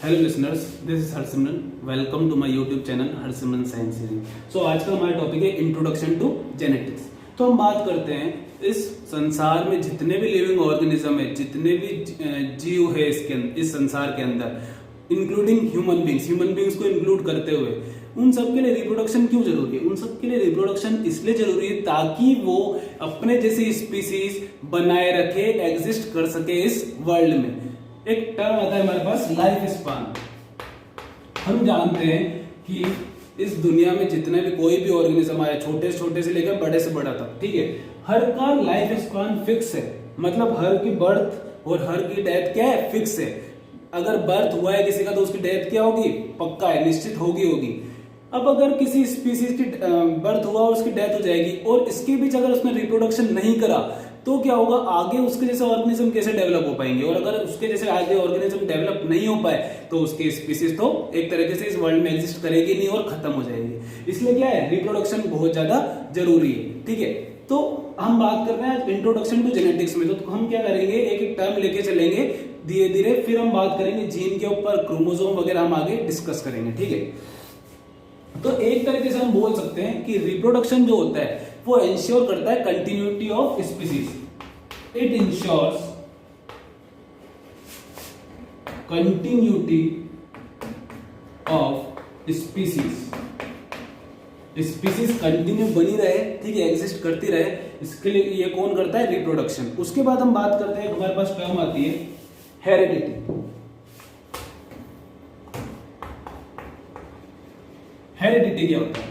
Hello listeners, this is Harsimran. Welcome to my YouTube channel Harsimran science series. So आज का हमारा topic है introduction to genetics. तो हम बात करते हैं इस संसार में जितने भी लिविंग ऑर्गेनिज्म है, जितने भी जीव है इस संसार के अंदर, इंक्लूडिंग ह्यूमन बींग्स को इंक्लूड करते हुए, उन सब के लिए रिप्रोडक्शन क्यों जरूरी है? उन सब के लिए रिप्रोडक्शन इसलिए जरूरी है ताकि वो अपने जैसी स्पीसीज बनाए रखे, एग्जिस्ट कर सके इस वर्ल्ड में। एक टर्म आता है हमारे पास, लाइफ स्पान। हम जानते हैं कि इस दुनिया में जितने भी कोई भी ऑर्गेनिज्म आया, छोटे से लेकर बड़े से बड़ा तक, ठीक है, हर का लाइफ स्पान फिक्स है। मतलब हर की बर्थ और हर की डेथ क्या है? फिक्स है। अगर बर्थ हुआ है किसी का तो उसकी डेथ क्या होगी? पक्का है, निश्चित होगी। अब अगर किसी स्पीसीज की बर्थ हुआ और उसकी डेथ हो जाएगी, और इसके बीच अगर उसने रिप्रोडक्शन नहीं करा तो क्या होगा? आगे उसके जैसे ऑर्गेनिज्म कैसे डेवलप हो पाएंगे? और अगर उसके जैसे आगे ऑर्गेनिज्म डेवलप नहीं हो पाए तो उसकी स्पीसीज तो एक तरीके से इस वर्ल्ड में एग्जिस्ट करेगी नहीं और खत्म हो जाएगी। इसलिए क्या है, रिप्रोडक्शन बहुत ज्यादा जरूरी है। ठीक है, तो हम बात कर रहे हैं इंट्रोडक्शन टू जेनेटिक्स में। तो हम क्या करेंगे, एक एक टर्म लेके चलेंगे धीरे धीरे, फिर हम बात करेंगे जीन के ऊपर, क्रोमोसोम वगैरह हम आगे डिस्कस करेंगे। ठीक है, तो एक तरीके से हम बोल सकते हैं कि रिप्रोडक्शन जो होता है वो इंश्योर करता है continuity of species. It ensures continuity of species continue बनी रहे, ठीक है, एग्जिस्ट करती रहे, इसके लिए ये कौन करता है? रिप्रोडक्शन। उसके बाद हम बात करते हैं, हमारे पास टर्म आती है हेरिडिटी। हेरिडिटी क्या होता है?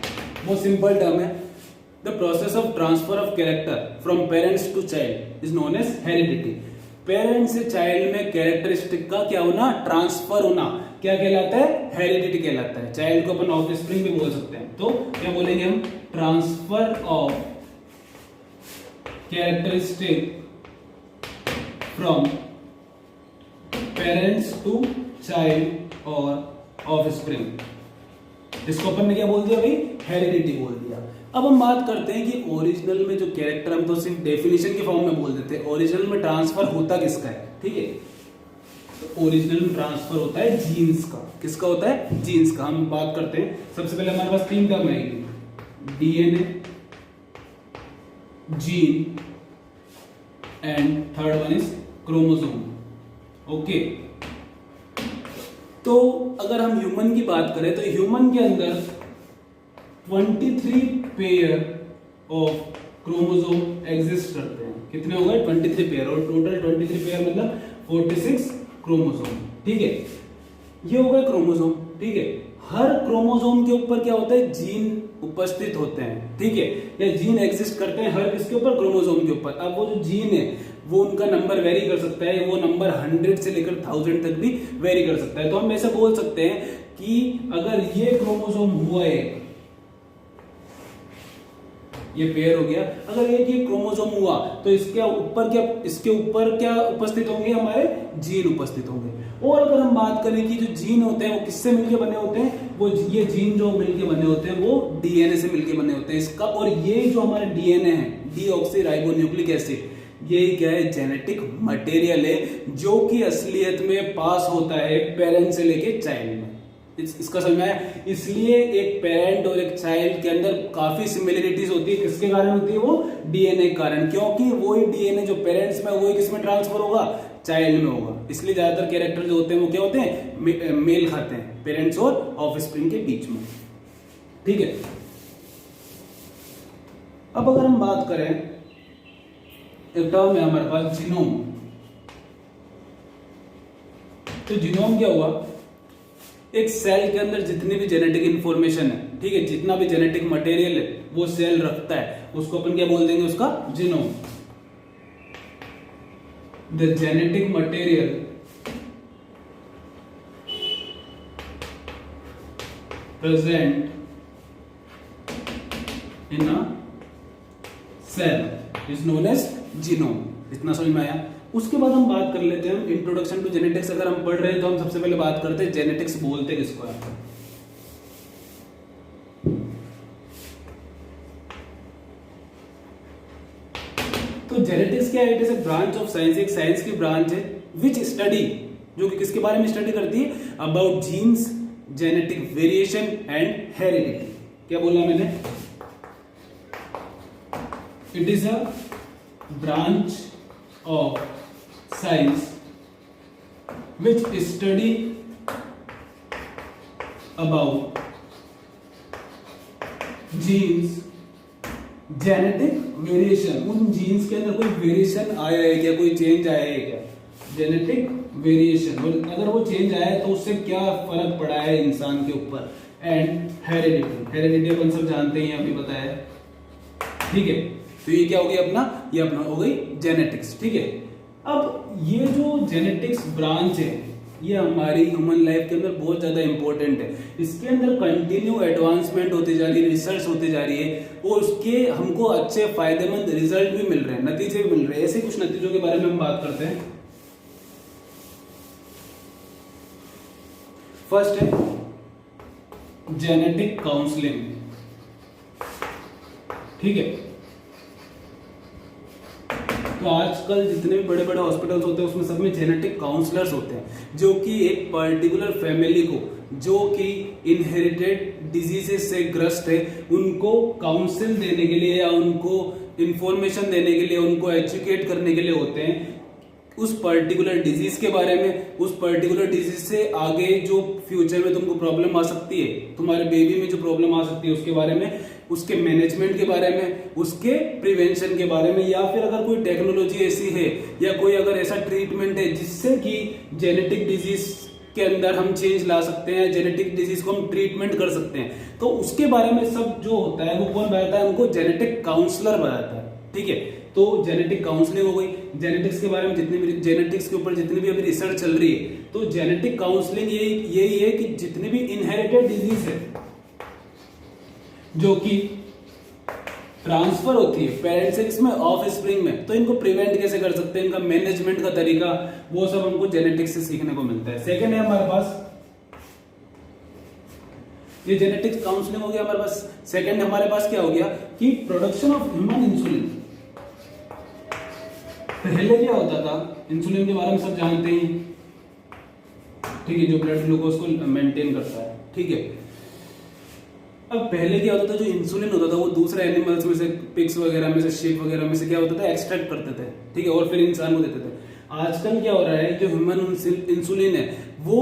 वो सिंपल टर्म है। The process of transfer of character from parents to child is known as heredity. Parents से चाइल्ड में कैरेक्टरिस्टिक का क्या होना? ट्रांसफर होना। क्या कहलाता है? हेरिडिटी कहलाता है। चाइल्ड को अपन ऑफस्प्रिंग भी बोल सकते हैं। तो क्या बोलेंगे हम? Transfer of characteristic from parents to child और ऑफस्प्रिंग। इसको अपन ने क्या बोल दिया भाई? हेरिडिटी बोल दिया। अब हम बात करते हैं कि ओरिजिनल में जो कैरेक्टर, हम तो सिर्फ डेफिनेशन के फॉर्म में बोल देते हैं, ओरिजिनल में ट्रांसफर होता किसका है? ठीक है, तो ओरिजिनल में ट्रांसफर होता है जीन्स का। किसका होता है? जीन्स का। हम बात करते हैं, सबसे पहले हमारे पास तीन टर्म आएगी, DNA, gene and third one is chromosome. Okay, तो अगर हम ह्यूमन की बात करें तो ह्यूमन के अंदर 23 पेयर ऑफ क्रोमोसोम एग्जिस्ट करते हैं। कितने हो गए? 23 पेयर। और टोटल 23 पेयर मतलब 46 क्रोमोसोम। ठीक है, ये हो गए क्रोमोसोम। ठीक है, हर क्रोमोसोम के ऊपर क्या होता है? जीन उपस्थित होते हैं। ठीक है, या जीन एग्जिस्ट करते हैं हर किसके ऊपर? क्रोमोसोम के ऊपर। अब वो जो जीन है वो उनका नंबर वेरी कर सकता है, वो नंबर 100 से लेकर 1000 तक भी वेरी कर सकता है। तो हम ऐसा बोल सकते हैं कि अगर ये क्रोमोसोम हुआ है, ये पेयर हो गया, अगर एक ये क्रोमोसोम हुआ तो इसके ऊपर क्या उपस्थित होंगे? हमारे जीन उपस्थित होंगे। और अगर हम बात करें कि जो जीन होते हैं वो किससे मिलके बने होते हैं, वो ये जीन जो मिलके बने होते हैं वो डीएनए से मिलके बने होते हैं इसका। और ये जो हमारा डीएनए है, डीऑक्सीराइबोन्यूक्लिक एसिड, ये क्या है? जेनेटिक मटेरियल है जो कि असलियत में पास होता है पेरेंट से लेके चाइल्ड में। इसका समझ में आया? इसलिए एक पेरेंट और एक चाइल्ड के अंदर काफी सिमिलरिटीज होती है। किसके कारण होती है? वो डीएनए के कारण। क्योंकि वही डीएनए जो पेरेंट्स में, वही किसमें ट्रांसफर होगा? चाइल्ड में होगा। इसलिए ज्यादातर कैरेक्टर जो होते हैं वो क्या होते हैं? मेल खाते हैं, पेरेंट्स और ऑफस्प्रिंग के बीच में। ठीक है, अब अगर हम बात करें, एक टर्म है हमारे पास जीनोम। तो जीनोम क्या हुआ? एक सेल के अंदर जितनी भी जेनेटिक इंफॉर्मेशन है, ठीक है, जितना भी जेनेटिक मटेरियल है वो सेल रखता है, उसको अपन क्या बोल देंगे? उसका genome. The genetic material present in a cell is known as genome. इतना समझ में आया? उसके बाद हम बात कर लेते हैं इंट्रोडक्शन टू जेनेटिक्स। अगर हम पढ़ रहे हैं तो हम सबसे पहले बात करते हैं जेनेटिक्स बोलते किसको है। तो जेनेटिक्स क्या है? It is a branch of science. एक साइंस की ब्रांच है विच स्टडी जो कि किसके बारे में स्टडी करती है? About genes, genetic variation and heredity. क्या बोला मैंने? It is a branch of science which study about genes, genetic variation. उन जीन्स के अंदर कोई वेरिएशन आया है क्या, कोई चेंज आया है क्या, जेनेटिक वेरिएशन, और अगर वो चेंज आया है तो उससे क्या फर्क पड़ा है इंसान के ऊपर, एंड हेरिडिटी। हेरिडिटी अपन सब जानते हैं, अभी बताया, ठीक है। तो ये क्या हो गया अपना, ये अपना हो गई जेनेटिक्स, ठीक है। अब ये जो जेनेटिक्स ब्रांच है ये हमारी ह्यूमन लाइफ के अंदर बहुत ज्यादा इंपॉर्टेंट है। इसके अंदर कंटिन्यू एडवांसमेंट होती जा रही है, रिसर्च होती जा रही है, और उसके हमको अच्छे फायदेमंद रिजल्ट भी मिल रहे हैं, नतीजे भी मिल रहे हैं। ऐसे कुछ नतीजों के बारे में हम बात करते हैं। फर्स्ट है जेनेटिक काउंसलिंग, ठीक है। तो आजकल जितने भी बड़े बड़े हॉस्पिटल्स होते हैं उसमें सब में जेनेटिक काउंसलर्स होते हैं, जो कि एक पर्टिकुलर फैमिली को जो कि इनहेरिटेड डिजीजेस से ग्रस्त है उनको काउंसिल देने के लिए या उनको इंफॉर्मेशन देने के लिए, उनको एजुकेट करने के लिए होते हैं उस पर्टिकुलर डिजीज के बारे में, उस पर्टिकुलर डिजीज से आगे जो फ्यूचर में तुमको प्रॉब्लम आ सकती है, तुम्हारे बेबी में जो प्रॉब्लम आ सकती है उसके बारे में, उसके मैनेजमेंट के बारे में, उसके प्रिवेंशन के बारे में, या फिर अगर कोई टेक्नोलॉजी ऐसी है या कोई अगर ऐसा ट्रीटमेंट है जिससे कि जेनेटिक डिजीज के अंदर हम चेंज ला सकते हैं, जेनेटिक डिजीज को हम ट्रीटमेंट कर सकते हैं, तो उसके बारे में सब जो होता है वो कौन बताता है? उनको जेनेटिक काउंसलर बताता है, ठीक है। तो जेनेटिक काउंसलिंग हो गई। जेनेटिक्स के बारे में जितनी भी, जेनेटिक्स के ऊपर जितनी भी अभी रिसर्च चल रही है, तो जेनेटिक काउंसलिंग यही है कि जितनी भी इनहेरिटेड डिजीज है जो कि ट्रांसफर होती है पेरेंट्स में, ऑफ स्प्रिंग में, तो इनको प्रिवेंट कैसे कर सकते हैं, इनका मैनेजमेंट का तरीका, वो सब हमको जेनेटिक्स से सीखने को मिलता है। सेकेंड है हमारे पास, ये जेनेटिक्स काउंसलिंग हो गया हमारे पास। सेकेंड हमारे पास क्या हो गया कि प्रोडक्शन ऑफ ह्यूमन इंसुलिन। पहले क्या होता था, इंसुलिन के बारे में सब जानते ही, ठीक है, जो ब्लड ग्लूकोज को मेंटेन करता है, ठीक है। अब पहले क्या होता था, जो इंसुलिन होता था वो दूसरे एनिमल्स में से, पिग्स वगैरह में से, शीप वगैरह में से क्या होता था, एक्सट्रैक्ट करते थे, ठीक है, और फिर इंसान को देते थे। आजकल क्या हो रहा है, जो ह्यूमन इंसुलिन है वो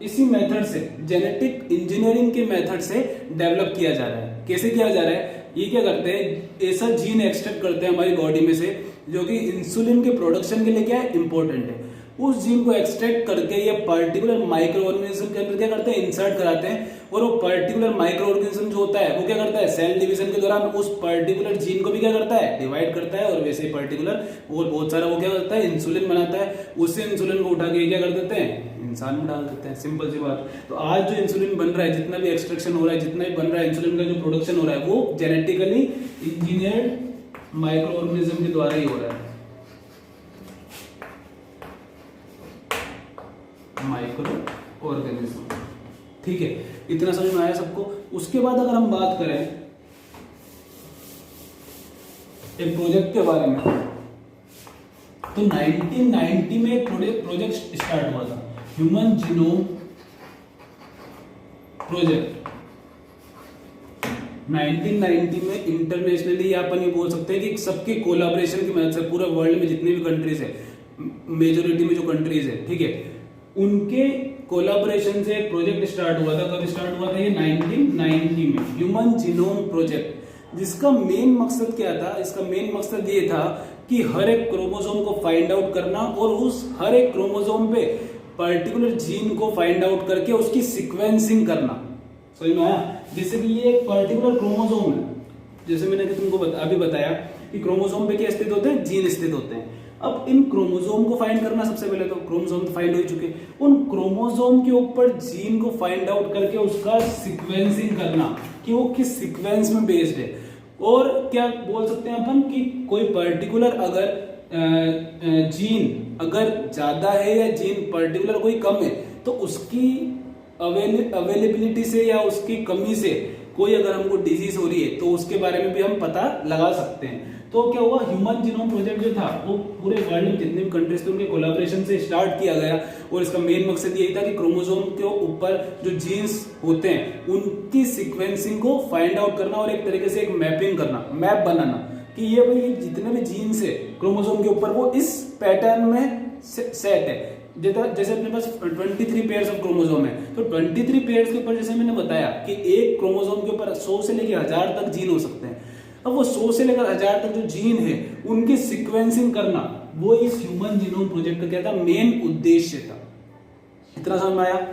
इसी मेथड से, जेनेटिक इंजीनियरिंग के मेथड से डेवलप किया जा रहा है। कैसे किया जा रहा है? ये क्या करते हैं, ऐसा जीन एक्सट्रैक्ट करते हैं हमारी बॉडी में से जो कि इंसुलिन के प्रोडक्शन के लिए क्या है, इंपॉर्टेंट है। उस जीन को एक्सट्रैक्ट करके ये पर्टिकुलर माइक्रो ऑर्गेनिज्म के अंदर क्या करते हैं, इंसर्ट कराते हैं, और वो पर्टिकुलर माइक्रो ऑर्गेनिज्म जो होता है वो क्या करता है, सेल डिवीजन के दौरान उस पर्टिकुलर जीन को भी क्या करता है, डिवाइड करता है, और वैसे ही पर्टिकुलर और बहुत सारा वो क्या करता है, इंसुलिन बनाता है। उससे इंसुलिन को उठा के क्या कर देते हैं, इंसान में डाल देते हैं। सिंपल सी बात। तो आज जो इंसुलिन बन रहा है, जितना भी एक्सट्रैक्शन हो रहा है, जितना भी बन रहा है इंसुलिन का जो प्रोडक्शन हो रहा है, वो जेनेटिकली इंजीनियर्ड माइक्रो ऑर्गेनिज्म के द्वारा ही हो रहा है। माइक्रो ऑर्गेनिज्म, ठीक है, इतना समझ में आया सबको। उसके बाद अगर हम बात करें एक प्रोजेक्ट के बारे में, तो 1990 में एक प्रोजेक्ट स्टार्ट हुआ था, ह्यूमन जीनोम प्रोजेक्ट। 1990 में इंटरनेशनली अपन ये बोल सकते हैं कि सबके कोलैबोरेशन की मदद से पूरे वर्ल्ड में जितनी भी कंट्रीज है, मेजोरिटी में जो कंट्रीज है, ठीक है, उनके कोलैबोरेशन से एक प्रोजेक्ट स्टार्ट हुआ था। कब स्टार्ट हुआ था ये? 1990 में, ह्यूमन जीनोम प्रोजेक्ट, जिसका मेन मकसद क्या था? इसका मेन मकसद ये था कि हर एक क्रोमोसोम को फाइंड आउट करना और उस हर एक क्रोमोसोम पे पर्टिकुलर जीन को फाइंड आउट करके उसकी सीक्वेंसिंग करना। समझ में आया? जैसे कि ये एक पर्टिकुलर क्रोमोसोम है, जैसे मैंने तुमको अभी बताया कि क्रोमोसोम पे क्या स्थित होते हैं, जीन स्थित होते हैं। अब इन क्रोमोसोम को फाइंड करना, सबसे पहले तो क्रोमोसोम फाइंड हो चुके, उन क्रोमोसोम के ऊपर जीन को फाइंड आउट करके उसका सीक्वेंसिंग करना कि वो किस सीक्वेंस में बेस्ड है। और क्या बोल सकते हैं अपन कि कोई पर्टिकुलर अगर जीन अगर ज्यादा है या जीन पर्टिकुलर कोई कम है, तो उसकी अवेलेबिलिटी से या उसकी कमी से कोई अगर हमको डिजीज हो रही है तो उसके बारे में भी हम पता लगा सकते हैं। तो क्या हुआ, ह्यूमन जीनोम प्रोजेक्ट जो था वो पूरे वर्ल्ड में जितने भी कंट्रीज थे उनके कोलैबोरेशन से स्टार्ट किया गया, और इसका मेन मकसद यही था कि क्रोमोसोम के ऊपर जो जीन्स होते हैं उनकी सीक्वेंसिंग को फाइंड आउट करना और एक तरीके से एक मैपिंग करना, मैप बनाना कि ये भाई जितने भी जीन्स है क्रोमोसोम के ऊपर वो इस पैटर्न में सेट है। जैसे अपने पास 23 पेयर्स ऑफ क्रोमोसोम है, तो 23 पेयर्स के ऊपर जैसे मैंने बताया कि एक क्रोमोसोम के ऊपर 100 से लेकर 1000 तक जीन हो सकते हैं। अब वो 100 से लेकर 1000 तक जो जीन है उनकी सीक्वेंसिंग करना, वो इस ह्यूमन जीनोम प्रोजेक्ट का क्या था, मेन उद्देश्य था। इतना समझ में आया?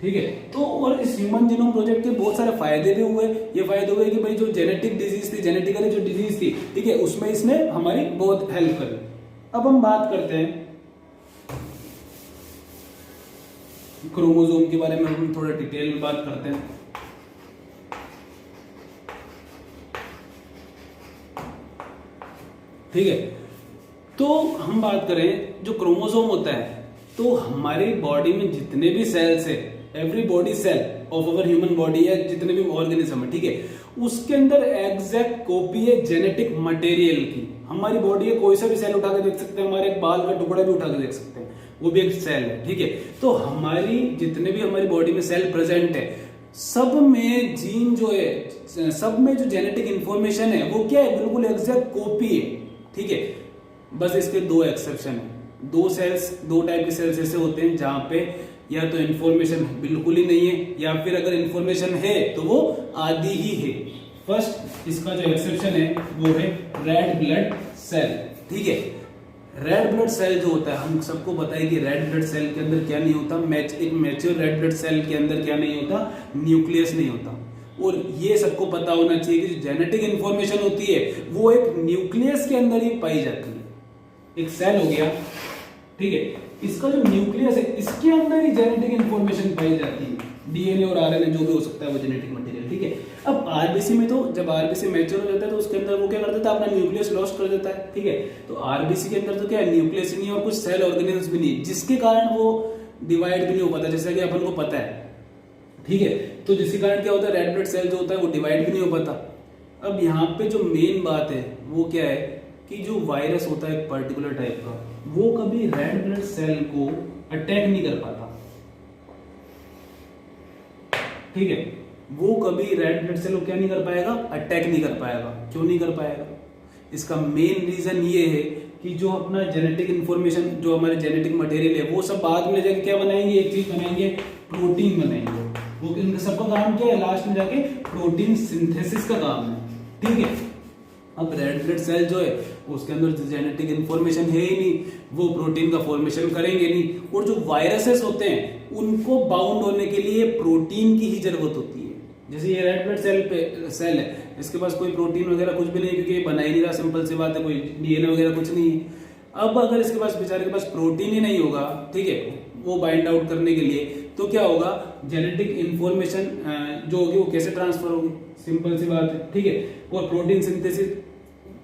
ठीक है। तो और इस ह्यूमन जीनोम प्रोजेक्ट के बहुत सारे फायदे भी हुए। ये फायदे हुए कि भाई जो जेनेटिक डिजीज थी, जेनेटिकली जो डिजीज थी, ठीक है, उसमें इसने हमारी बहुत हेल्प करी। अब हम बात करते हैं क्रोमोसोम के बारे में, हम थोड़ा डिटेल में बात करते हैं। ठीक है, तो हम बात करें जो क्रोमोसोम होता है, तो हमारी बॉडी में जितने भी सेल्स है, every body cell of our human body है, जितने भी ऑर्गेनिज्म है, ठीक है, उसके अंदर एग्जैक्ट कॉपी है जेनेटिक मटेरियल की। हमारी बॉडी है, कोई सा भी सेल उठा के देख सकते हैं, हमारे बाल का टुकड़ा भी उठा के देख सकते हैं, वो भी एक सेल है। ठीक है, तो हमारी जितने भी हमारी बॉडी में सेल प्रेजेंट है, सब में जीन जो है, सब में जो जेनेटिक इंफॉर्मेशन है वो क्या है, बिल्कुल एग्जैक्ट कॉपी है। ठीक है, बस इसके दो एक्सेप्शन है। दो टाइप के सेल्स ऐसे होते हैं जहां पे या तो इंफॉर्मेशन बिल्कुल ही नहीं है, या फिर अगर इंफॉर्मेशन है तो वो आधी ही है। फर्स्ट इसका जो एक्सेप्शन है वो है रेड ब्लड सेल। ठीक है, रेड ब्लड सेल जो होता है, हम सबको पता है कि रेड ब्लड सेल के अंदर क्या नहीं होता, एक मैच्योर रेड ब्लड सेल के अंदर क्या नहीं होता, न्यूक्लियस नहीं होता। और ये सबको पता होना चाहिए कि जो जेनेटिक इंफॉर्मेशन होती है वो एक न्यूक्लियस के अंदर ही पाई जाती है। एक सेल हो गया, ठीक है, इसका जो न्यूक्लियस है इसके अंदर ही जेनेटिक इंफॉर्मेशन पाई जाती है, डीएनए और आरएनए जो भी हो सकता है वो जेनेटिक मटेरियल। ठीक है, अब आरबीसी में तो जब आरबीसी मैच्योर हो जाता है तो उसके अंदर वो क्या कर देता है, अपना न्यूक्लियस लॉस्ट कर देता है। ठीक है, तो आरबीसी के अंदर तो क्या है, न्यूक्लियस ही नहीं और कुछ सेल ऑर्गेनिल्स भी नहीं, जिसके कारण वो डिवाइड भी नहीं हो पाता, जैसा कि अपन को पता है। ठीक है, तो जिसके कारण क्या होता है, रेड ब्लड सेल जो होता है वो डिवाइड भी नहीं हो पाता। अब यहाँ पे जो मेन बात है वो क्या है कि जो वायरस होता है एक पर्टिकुलर टाइप का, वो कभी रेड ब्लड सेल को अटैक नहीं कर पाता। ठीक है, वो कभी रेड ब्लड सेल को क्या नहीं कर पाएगा, अटैक नहीं कर पाएगा। क्यों नहीं कर पाएगा? इसका मेन रीजन ये है कि जो अपना जेनेटिक इंफॉर्मेशन, जो हमारे जेनेटिक मटेरियल है, वो सब बाद में जाके क्या बनाएंगे, एक चीज बनाएंगे, प्रोटीन बनाएंगे। वो इनका सबका काम क्या है, लास्ट में जाके प्रोटीन सिंथेसिस का काम है। ठीक है, अब रेड ब्लड सेल जो है उसके अंदर जेनेटिक इंफॉर्मेशन है ही नहीं, वो प्रोटीन का फॉर्मेशन करेंगे नहीं। और जो वायरसेस होते हैं उनको बाउंड होने के लिए प्रोटीन की ही जरूरत होती है। जैसे ये रेड ब्लड सेल है, इसके पास कोई प्रोटीन वगैरह कुछ भी नहीं, क्योंकि ये बना ही नहीं रहा, सिंपल सी बात है, कोई डीएनए वगैरह कुछ नहीं है। अब अगर इसके पास, बेचारे के पास प्रोटीन ही नहीं होगा, ठीक है, वो बाइंड आउट करने के लिए, तो क्या होगा, जेनेटिक इंफॉर्मेशन जो होगी वो कैसे ट्रांसफर होगी, सिंपल सी बात है। ठीक है, और प्रोटीन सिंथेसिस,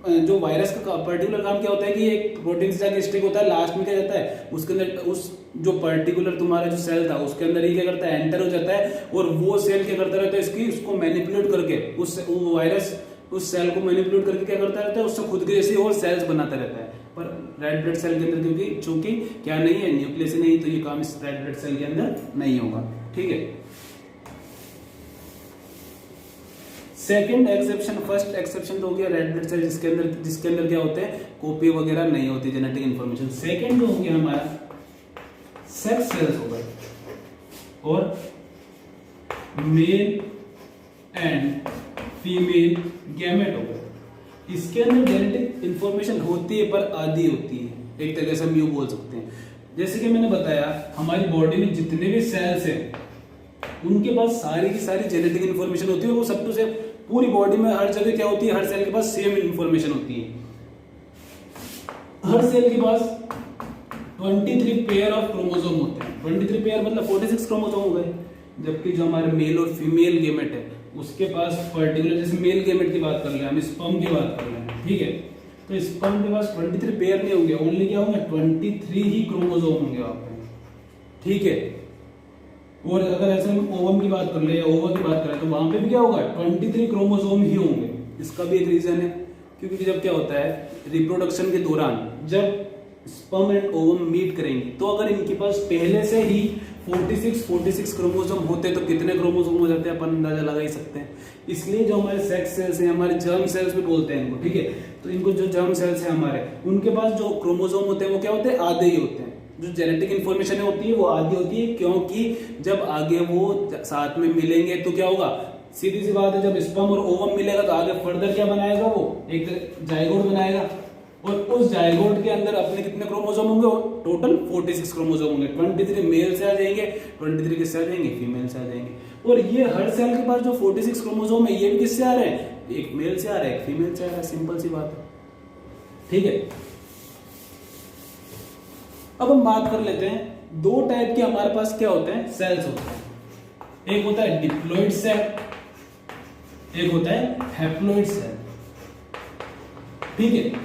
जो वायरस का पर्टिकुलर काम क्या होता है कि एक प्रोटीन से जाके स्टिक होता है, लास्ट में क्या जाता है, उसके अंदर उस जो पर्टिकुलर तुम्हारा जो सेल था उसके अंदर ही क्या करता है, एंटर हो जाता है, और वो सेल क्या करता रहता है, इसकी उसको मैनिपुलेट करके वो वायरस उस सेल को मैनिपुलेट करके क्या करता रहता है, उससे खुद के जैसे और सेल्स बनाता रहता है। पर रेड ब्लड सेल के अंदर क्योंकि चूंकि क्या नहीं है, न्यूक्लियस नहीं, तो ये काम इस रेड ब्लड सेल के अंदर नहीं होगा। ठीक है, सेकंड एक्सेप्शन, फर्स्ट एक्सेप्शन तो हो गया रेड ब्लड सेल जिसके अंदर क्या होते हैं, कॉपी वगैरह नहीं होती जेनेटिक इंफॉर्मेशन। सेकंड जो हो गया हमारा सेक्स सेल्स हो गए, और मेल एंड फीमेल गैमेट हो गए। इसके अंदर जेनेटिक इंफॉर्मेशन होती है पर आधी होती है, एक तरीके से हम यूं बोल सकते हैं। जैसे कि मैंने बताया, हमारी बॉडी में जितने भी सेल्स हैं उनके पास सारी की सारी जेनेटिक इंफॉर्मेशन होती है, वो सब से पूरी बॉडी में हर जगह क्या होती है, हर सेल के पास सेम इंफॉर्मेशन होती है। हर सेल के पास 23 पेयर ऑफ क्रोमोसोम होते हैं। 23 पेयर मतलब 46 क्रोमोसोम हो गए। जबकि जो हमारे मेल और फीमेल गेमेट है उसके पास पर्टिकुलर, जैसे मेल गेमेट की बात कर ले, हम स्पर्म की बात कर ले, ठीक है, तो स्पर्म के पास 23 पेयर नहीं होंगे, ओनली क्या होंगे, 23 ही क्रोमोसोम होंगे वहां पे। ठीक है, और अगर ऐसे हम ओवम की बात कर ले या ओवा की बात करें तो वहां पे भी क्या होगा, 23 क्रोमोसोम ही होंगे। इसका भी एक रीजन है क्योंकि जब क्या होता है रिप्रोडक्शन के दौरान जब स्पर्म एंड ओवम मीट करेंगे तो अगर इनके पास पहले से ही 46 क्रोमोसोम होते हैं तो कितने क्रोमोसोम हो जाते हैं अपन अंदाजा लगा ही सकते हैं। इसलिए जो हमारे सेक्स सेल्स हैं, हमारे जर्म सेल्स भी बोलते हैं इनको, ठीक है। तो इनको जो जर्म सेल्स हैं हमारे, उनके पास जो क्रोमोसोम होते हैं वो क्या होते हैं, आधे ही होते हैं। जो जेनेटिक इन्फॉर्मेशन होती है वो आधी होती है, क्योंकि जब आगे वो साथ में मिलेंगे तो क्या होगा, सीधी सी बात है, जब स्पर्म और ओवम मिलेगा तो आगे फर्दर क्या बनाएगा, वो एक जाइगोट बनाएगा और उस जाइगोट के अंदर अपने कितने क्रोमोसोम होंगे, टोटल 46 क्रोमोसोम होंगे। 23 मेल से आ जाएंगे, 23 किससे आ जाएंगे, फीमेल से आ जाएंगे। और ये हर सेल के पास जो 46 क्रोमोसोम है ये भी किससे आ रहे हैं, एक मेल से आ रहा है, एक फीमेल से आ रहा है, सिंपल सी बात है, ठीक है। अब हम बात कर लेते हैं, दो टाइप के हमारे पास क्या होते हैं, सेल्स होते हैं। एक होता है डिप्लॉइड सेल, एक होता है हैप्लॉइड सेल, ठीक है।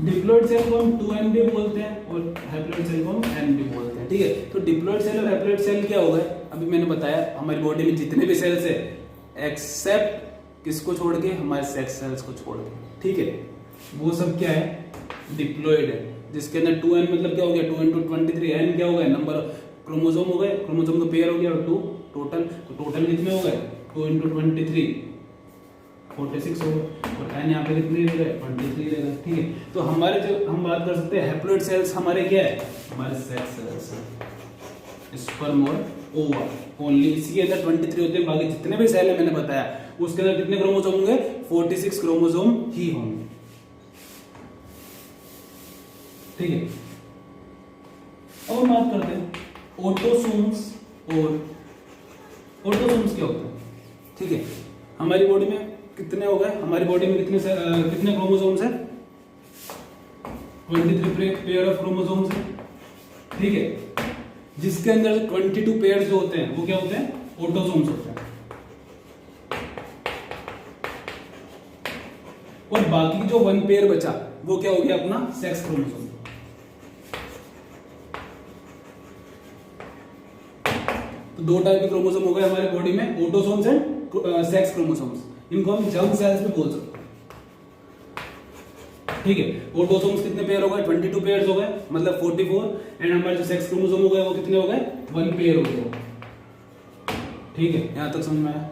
डिप्लॉइड सेल को हम 2n भी बोलते हैं और हैप्लॉइड सेल को हम n भी बोलते हैं, ठीक है। तो डिप्लॉइड सेल और हैप्लॉइड सेल क्या होगा, अभी मैंने बताया हमारी बॉडी में जितने भी सेल्स है एक्सेप्ट किसको छोड़ के, हमारे सेक्स सेल्स को छोड़ के, ठीक है, वो सब क्या है, डिप्लॉइड है। जिसके अंदर 2n मतलब क्या हो गया, 2 into 23, n क्या हो गया, नंबर क्रोमोसोम हो गए, क्रोमोसोम का पेयर हो गया, और 2 टोटल, तो टोटल कितने हो गए, 2 into 23 46 हो गए, और n यहाँ पे कितने रहेगा, 23 रहेगा, ठीक है। तो हमारे जो हम बात कर सकते हैं हैप्लॉइड सेल्स हमारे क्या है, हमारे सेक्स सेल्स है, स्पर्म और ओवा ओनली, इसी के अंदर 23 होते हैं। बाकी जितने भी सेल है मैंने बताया उसके अंदर कितने क्रोमोसोम होंगे, 46 क्रोमोसोम ही होंगे, ठीक है। अब हम बात करते हैं ऑटोसोम्स, और ऑटोसोम्स क्या होता है, ठीक है। हमारी बॉडी में कितने हो गए, हमारी बॉडी में कितने क्रोमोसोम्स हैं, 23 पेयर ऑफ क्रोमोसोम्स हैं, ठीक है। जिसके अंदर 22 पेयर जो होते हैं वो क्या होते हैं, ऑटोसोम्स होते हैं, और बाकी जो 1 पेयर बचा वो क्या हो गया, अपना सेक्स क्रोमोसोम। तो दो टाइप के क्रोमोसोम हो गए हमारे बॉडी में, ऑटोसोम्स एंड सेक्स क्रोमोसोम्स। इनको हम जर्म सेल्स भी बोल सकते हैं, ठीक है। ऑटोसोम्स कितने पेयर हो गए, 22 पेयर्स हो गए, मतलब 44, एंड हमारे जो सेक्स क्रोमोसोम हो गए वो कितने हो गए, 1 पेयर हो गए, ठीक है। यहां तक समझ में आया।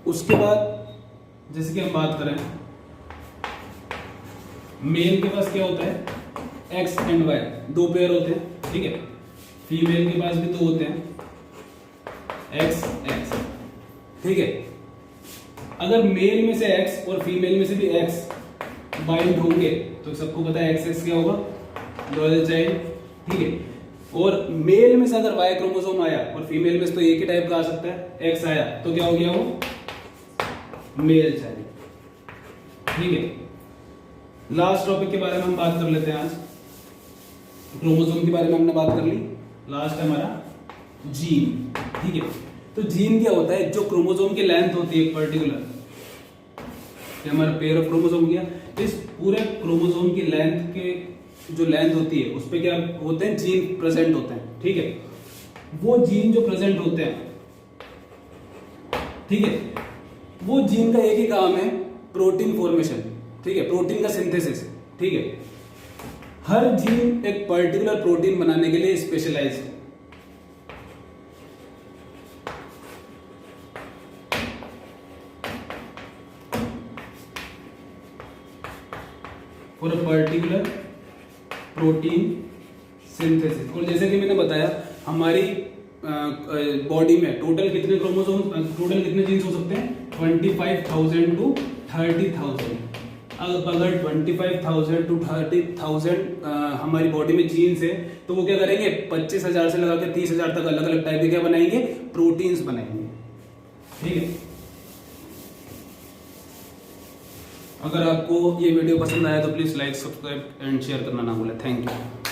उसके बाद जैसे कि हम बात करें, मेल के पास क्या होता है, एक्स एंड वाई, 2 पेयर होते हैं, ठीक है। फीमेल के पास भी 2 होते हैं, एक्स एक्स, ठीक है। अगर मेल में से एक्स और फीमेल में से भी एक्स बाइंड होंगे तो सबको पता है एक्स एक्स क्या होगा, लॉयल चाइल्ड, ठीक है। और मेल में से अगर वाई क्रोमोसोम आया और फीमेल में से तो एक ही टाइप का आ सकता है, एक्स आया तो क्या हो गया, वो मेल चाइल्ड, ठीक है। लास्ट टॉपिक के बारे में हम बात कर लेते हैं आज। क्रोमोसोम के बारे में हमने बात कर ली, लास्ट है हमारा जीन, ठीक है। तो जीन क्या होता है, जो क्रोमोसोम की लेंथ होती है एक पर्टिकुलर, हमारा पेयर ऑफ क्रोमोसोम गया, इस पूरे क्रोमोसोम की लेंथ के जो लेंथ होती है उस पे क्या होते हैं, जीन प्रेजेंट होते हैं, ठीक है। वो जीन जो प्रेजेंट होते हैं, ठीक है, वो जीन का एक ही काम है, प्रोटीन फॉर्मेशन, ठीक है, प्रोटीन का सिंथेसिस, ठीक है। हर जीन एक पर्टिकुलर प्रोटीन बनाने के लिए स्पेशलाइज है, for a particular protein synthesis. और जैसे कि मैंने बताया हमारी बॉडी में टोटल कितने क्रोमोसोम, टोटल कितने जीन्स हो सकते हैं, 25,000 to 30,000। अब अगर 25,000 to 30,000 हमारी बॉडी में जीन्स है तो वो क्या करेंगे, 25,000 से लगा के 30,000 तक अलग अलग टाइप के क्या बनाएंगे, प्रोटीन्स बनाएंगे, ठीक है। अगर आपको ये वीडियो पसंद आया तो please like, subscribe and share करना ना भूलें। Thank you.